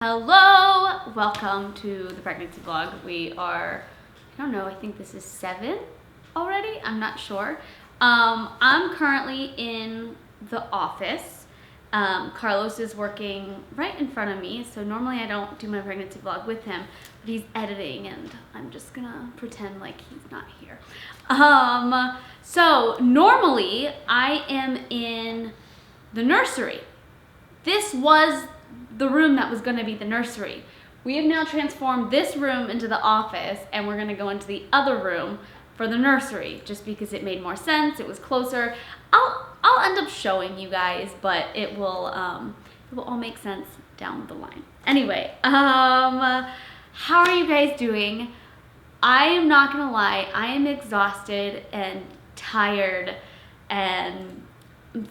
Hello, welcome to the pregnancy vlog. We are, I don't know, I think this is 7 already. I'm not sure. I'm currently in the office. Carlos is working right in front of me, so normally I don't do my pregnancy vlog with him, but he's editing and I'm just gonna pretend like he's not here. So normally I am in the nursery. This was the room that was going to be the nursery. We have now transformed this room into the office, and we're going to go into the other room for the nursery just because it made more sense. It was closer. I'll end up showing you guys, but it will all make sense down the line. Anyway, how are you guys doing? I am not gonna lie, I am exhausted and tired, and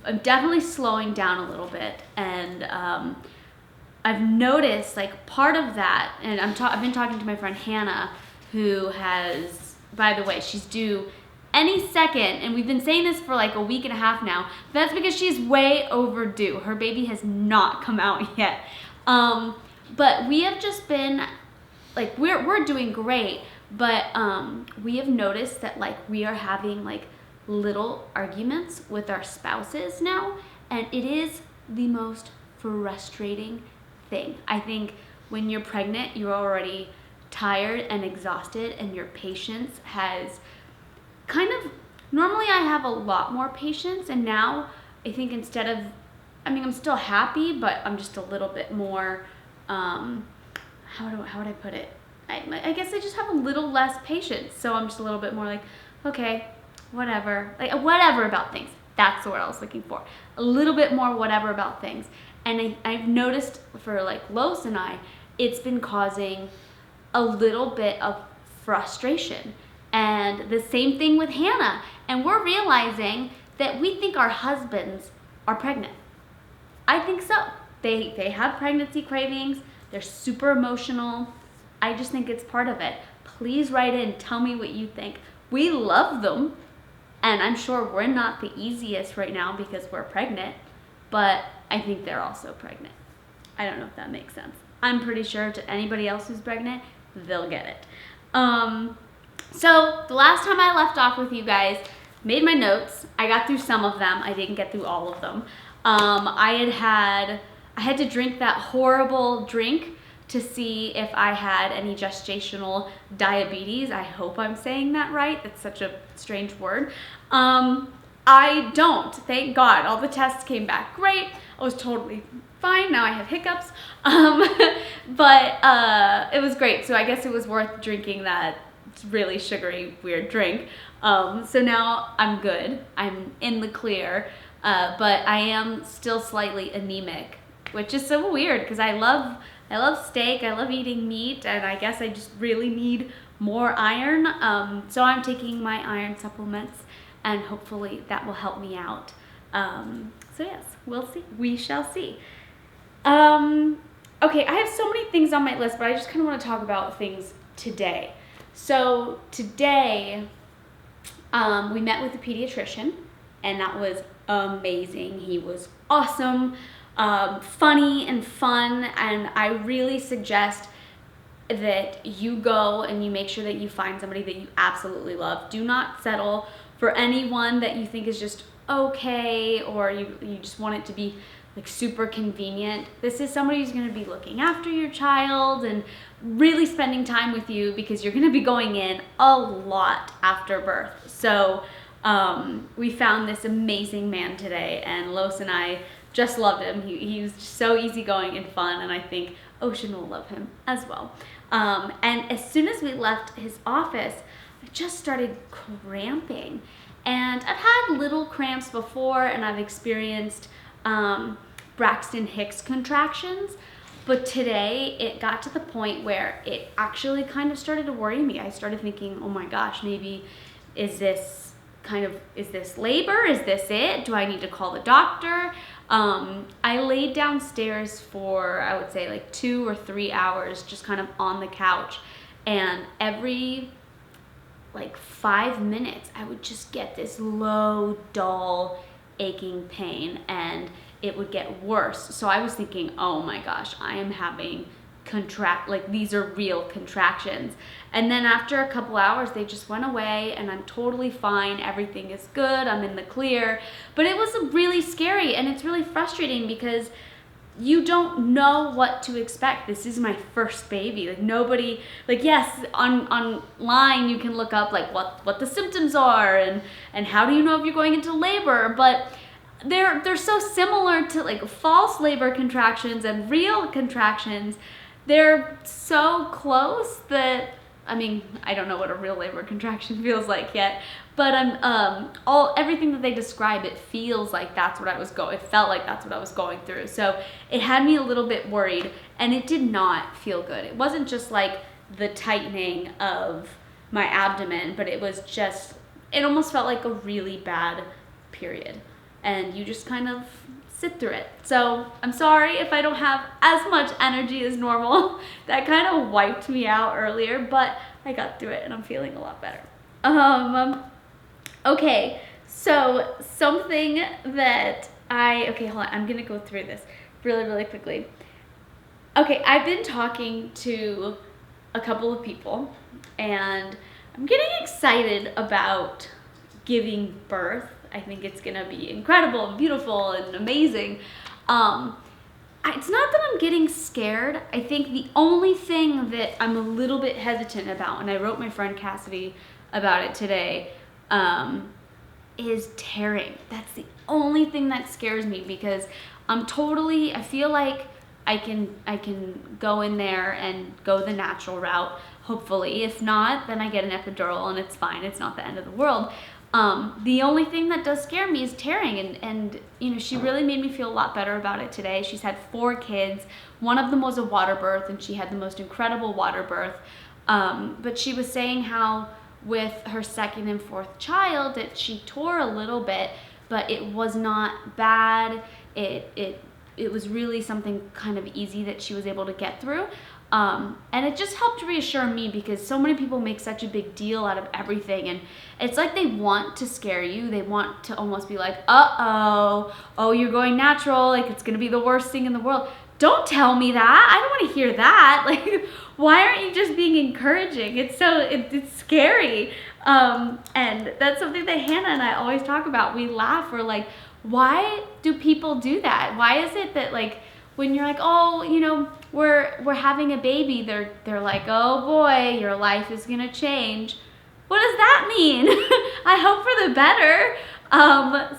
I'm definitely slowing down a little bit, and I've noticed like part of that, and I've been talking to my friend Hannah, who has, by the way, she's due any second, and we've been saying this for like a week and a half now. That's because she's way overdue. Her baby has not come out yet. But we have just been like, we're doing great, but we have noticed that like we are having like little arguments with our spouses now, and it is the most frustrating thing. I think when you're pregnant, you're already tired and exhausted, and your patience has kind of, normally I have a lot more patience, and now I think instead of, I mean, I'm still happy, but I'm just a little bit more, how would I put it? I guess I just have a little less patience, so I'm just a little bit more like, okay, whatever, like whatever about things. That's the word I was looking for. A little bit more whatever about things. And I've noticed for like Los and I, it's been causing a little bit of frustration. And the same thing with Hannah. And we're realizing that we think our husbands are pregnant. I think so. They have pregnancy cravings. They're super emotional. I just think it's part of it. Please write in, tell me what you think. We love them. And I'm sure we're not the easiest right now because we're pregnant, but I think they're also pregnant. I don't know if that makes sense. I'm pretty sure to anybody else who's pregnant, they'll get it. So the last time I left off with you guys, made my notes. I got through some of them. I didn't get through all of them. I had to drink that horrible drink to see if I had any gestational diabetes. I hope I'm saying that right. That's such a strange word. I don't, thank God. All the tests came back great. I was totally fine. Now I have hiccups. But it was great. So I guess it was worth drinking that really sugary, weird drink. So now I'm good. I'm in the clear. But I am still slightly anemic, which is so weird because I love steak, I love eating meat, and I guess I just really need more iron. So I'm taking my iron supplements, and hopefully that will help me out. So yes, we'll see. We shall see. Okay, I have so many things on my list, but I just kind of want to talk about things today. So today, we met with a pediatrician, and that was amazing. He was awesome. Funny and fun, and I really suggest that you go and you make sure that you find somebody that you absolutely love. Do not settle for anyone that you think is just okay, or you just want it to be like super convenient. This is somebody who's going to be looking after your child and really spending time with you, because you're going to be going in a lot after birth. So we found this amazing man today, and Los and I just loved him. He was just so easygoing and fun, and I think Ocean will love him as well. And as soon as we left his office, I just started cramping. And I've had little cramps before, and I've experienced Braxton Hicks contractions, but today it got to the point where it actually kind of started to worry me. I started thinking, oh my gosh, maybe is this labor? Is this it? Do I need to call the doctor? I laid downstairs for, I would say like 2 or 3 hours, just kind of on the couch, and every like 5 minutes I would just get this low, dull, aching pain, and it would get worse. So I was thinking, oh my gosh, I am having these are real contractions. And then after a couple hours, they just went away and I'm totally fine. Everything is good. I'm in the clear. But it was really scary, and it's really frustrating because you don't know what to expect. This is my first baby. Like, nobody, like, yes, online you can look up like what the symptoms are and how do you know if you're going into labor, but they're so similar to like false labor contractions and real contractions. They're so close that, I mean, I don't know what a real labor contraction feels like yet, but everything that they describe, it feels like it felt like that's what I was going through. So it had me a little bit worried, and it did not feel good. It wasn't just like the tightening of my abdomen, but it almost felt like a really bad period, and you just kind of sit through it. So I'm sorry if I don't have as much energy as normal. That kind of wiped me out earlier, but I got through it and I'm feeling a lot better. Okay, so something that okay, hold on, I'm gonna go through this really, really quickly. Okay, I've been talking to a couple of people and I'm getting excited about giving birth. I think it's gonna be incredible and beautiful and amazing. It's not that I'm getting scared. I think the only thing that I'm a little bit hesitant about, and I wrote my friend Cassidy about it today, is tearing. That's the only thing that scares me, because I feel like I can go in there and go the natural route, hopefully. If not, then I get an epidural and it's fine. It's not the end of the world. The only thing that does scare me is tearing, and you know, she really made me feel a lot better about it today. She's had 4 kids. One of them was a water birth, and she had the most incredible water birth. But she was saying how with her 2nd and 4th child that she tore a little bit, but it was not bad. It was really something kind of easy that she was able to get through. And it just helped reassure me, because so many people make such a big deal out of everything, and it's like they want to scare you. They want to almost be like, oh, you're going natural, like it's gonna be the worst thing in the world. Don't tell me that. I don't want to hear that. Like, why aren't you just being encouraging? It's scary. And that's something that Hannah and I always talk about. We laugh. We're like, why do people do that? Why is it that, like, when you're like, oh, you know, we're having a baby, they're like, oh boy, your life is gonna change. What does that mean? I hope for the better.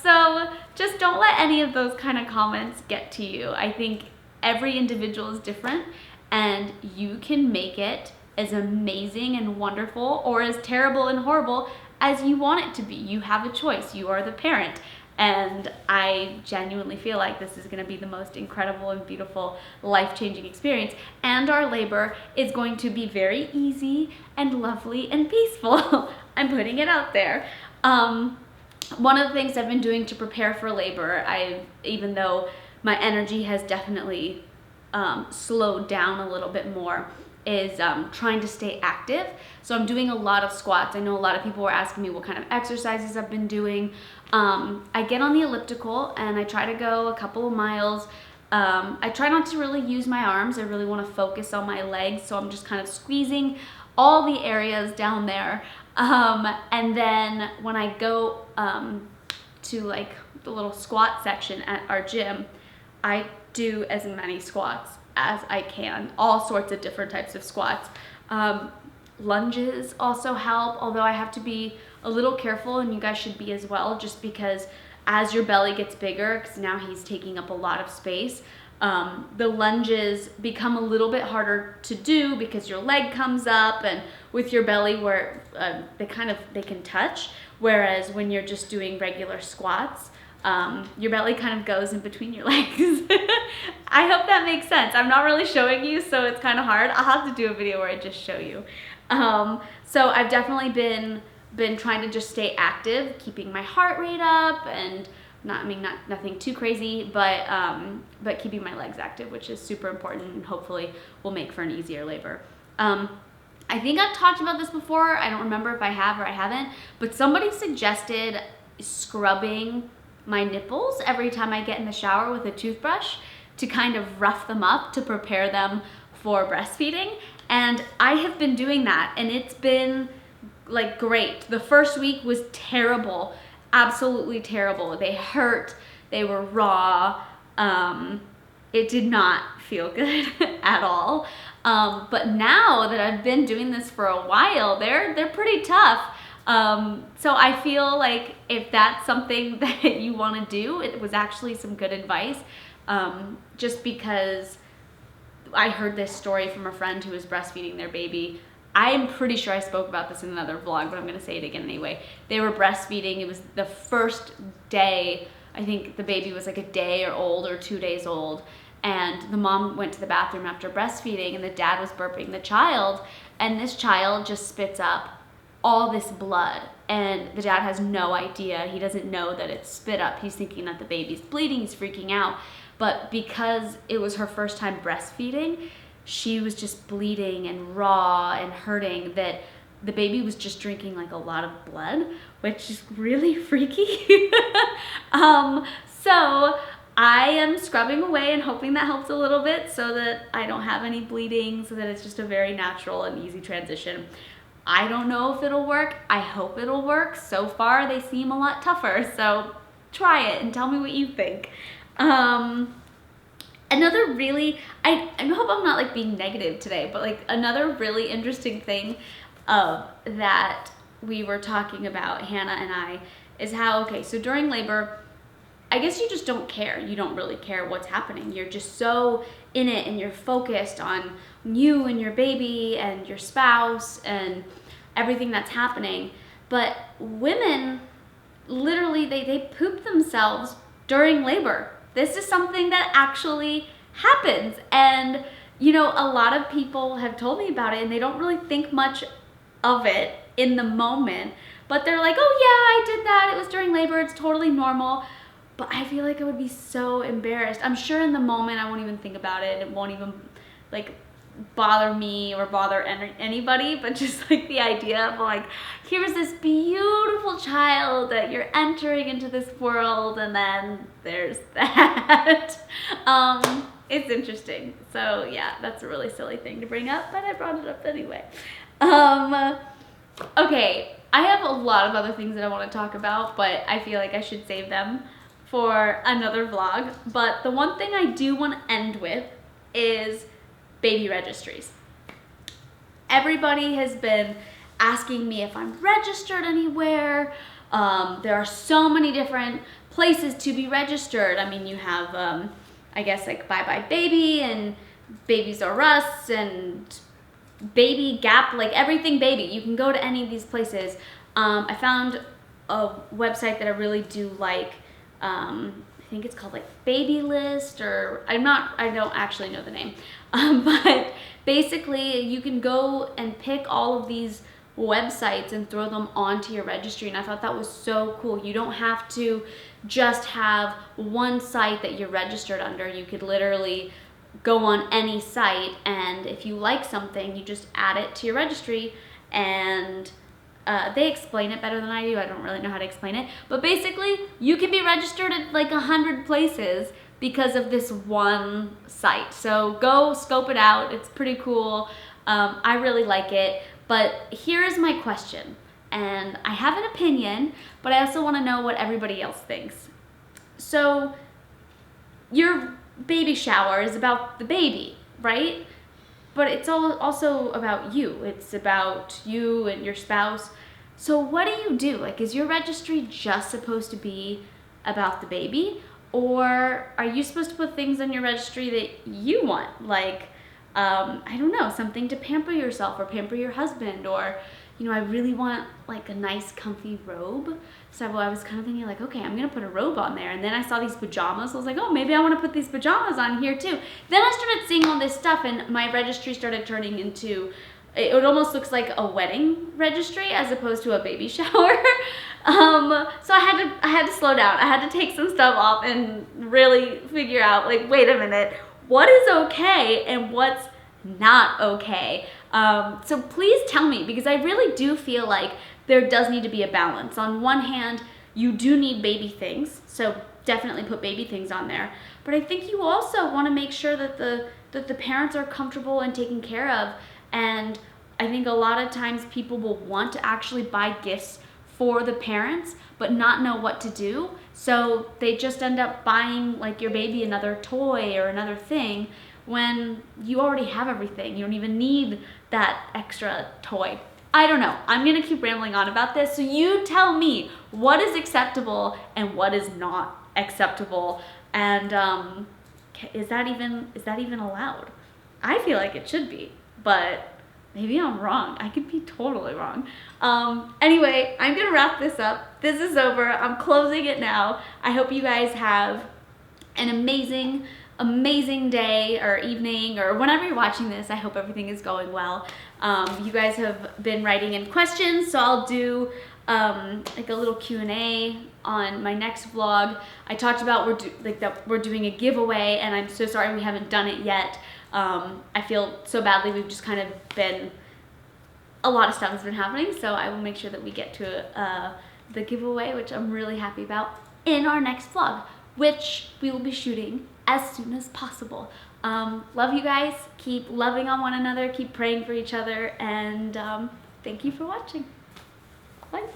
So just don't let any of those kind of comments get to you. I think every individual is different, and you can make it as amazing and wonderful or as terrible and horrible as you want it to be. You have a choice. You are the parent. And I genuinely feel like this is going to be the most incredible and beautiful, life-changing experience. And our labor is going to be very easy and lovely and peaceful. I'm putting it out there. One of the things I've been doing to prepare for labor, even though my energy has definitely slowed down a little bit more, is trying to stay active. So I'm doing a lot of squats. I know a lot of people were asking me what kind of exercises I've been doing. I get on the elliptical and I try to go a couple of miles. I try not to really use my arms. I really want to focus on my legs. So I'm just kind of squeezing all the areas down there. And then when I go to like the little squat section at our gym, I do as many squats as I can, all sorts of different types of squats. Lunges also help, although I have to be a little careful, and you guys should be as well, just because as your belly gets bigger, because now he's taking up a lot of space, the lunges become a little bit harder to do because your leg comes up and with your belly where they can touch, whereas when you're just doing regular squats, your belly kind of goes in between your legs. I hope that makes sense. I'm not really showing you, so it's kind of hard. I'll have to do a video where I just show you. So I've definitely been trying to just stay active, keeping my heart rate up, and nothing too crazy, but keeping my legs active, which is super important and hopefully will make for an easier labor. I think I've talked about this before. I don't remember if I have or I haven't, but somebody suggested scrubbing my nipples every time I get in the shower with a toothbrush to kind of rough them up to prepare them for breastfeeding. And I have been doing that, and it's been like great. The first week was terrible, absolutely terrible. They hurt, they were raw. It did not feel good at all. But now that I've been doing this for a while, they're pretty tough. So I feel like if that's something that you want to do, it was actually some good advice. Just because I heard this story from a friend who was breastfeeding their baby. I am pretty sure I spoke about this in another vlog, but I'm going to say it again anyway. They were breastfeeding. It was the first day. I think the baby was like a day or old or 2 days old. And the mom went to the bathroom after breastfeeding, and the dad was burping the child. And this child just spits up all this blood. And the dad has no idea. He doesn't know that it's spit up. He's thinking that the baby's bleeding. He's freaking out. But because it was her first time breastfeeding, she was just bleeding and raw and hurting, that the baby was just drinking like a lot of blood, which is really freaky. So I am scrubbing away and hoping that helps a little bit so that I don't have any bleeding, so that it's just a very natural and easy transition. I don't know if it'll work. I hope it'll work. So far, they seem a lot tougher. So try it and tell me what you think. Another really, I hope I'm not like being negative today, but like another really interesting thing that we were talking about, Hannah and I, is how, okay, so during labor, I guess you just don't care. You don't really care what's happening. You're just so in it, and you're focused on you and your baby and your spouse and everything that's happening. But women, literally, they poop themselves during labor. This is something that actually happens. And, you know, a lot of people have told me about it, and they don't really think much of it in the moment. But they're like, oh yeah, I did that. It was during labor. It's totally normal. But I feel like I would be so embarrassed. I'm sure in the moment I won't even think about it. It won't even like bother me or bother anybody, but just like the idea of like, here's this beautiful child that you're entering into this world, and then there's that. It's interesting. So yeah, that's a really silly thing to bring up, but I brought it up anyway. Okay, I have a lot of other things that I want to talk about, but I feel like I should save them for another vlog. But the one thing I do want to end with is baby registries. Everybody has been asking me if I'm registered anywhere. There are so many different places to be registered. I mean, you have, I guess, like Bye Bye Baby and Babies R Us and Baby Gap, like everything baby. You can go to any of these places. I found a website that I really do like. I think it's called like Baby List, or I don't actually know the name. But basically you can go and pick all of these websites and throw them onto your registry, and I thought that was so cool. You don't have to just have one site that you're registered under. You could literally go on any site, and if you like something, you just add it to your registry, and they explain it better than I do. I don't really know how to explain it, but basically you can be registered at like 100 places because of this one site. So go scope it out. It's pretty cool. I really like it. But here's my question, and I have an opinion, but I also want to know what everybody else thinks. So your baby shower is about the baby, right? But it's also about you. It's about you and your spouse. So what do? Like, is your registry just supposed to be about the baby? Or are you supposed to put things on your registry that you want? Like, I don't know, something to pamper yourself or pamper your husband, or, you know, I really want like a nice comfy robe. So I was kind of thinking like, okay, I'm gonna put a robe on there. And then I saw these pajamas. I was like, oh, maybe I want to put these pajamas on here too. Then I started seeing all this stuff, and my registry started turning into, it almost looks like a wedding registry as opposed to a baby shower. So I had to slow down. I had to take some stuff off and really figure out like, wait a minute, what is okay and what's not okay? So please tell me, because I really do feel like there does need to be a balance. On one hand, You do need baby things, so definitely put baby things on there. But I think you also want to make sure that the parents are comfortable and taken care of. And I think a lot of times people will want to actually buy gifts for the parents, but not know what to do. So they just end up buying like your baby another toy or another thing when you already have everything. You don't even need that extra toy. I don't know. I'm gonna keep rambling on about this. So you tell me what is acceptable and what is not acceptable. And is that even allowed? I feel like it should be, but maybe I'm wrong. I could be totally wrong. Anyway, I'm gonna wrap this up. This is over. I'm closing it now. I hope you guys have an amazing day or evening or whenever you're watching this. I hope everything is going well. You guys have been writing in questions, so I'll do like a little Q&A on my next vlog. I talked about we're doing a giveaway, and I'm so sorry we haven't done it yet. I feel so badly. We've just kind of been, a lot of stuff has been happening, so I will make sure that we get to the giveaway, which I'm really happy about, in our next vlog, which we will be shooting as soon as possible. Love you guys. Keep loving on one another. Keep praying for each other, and thank you for watching. Bye.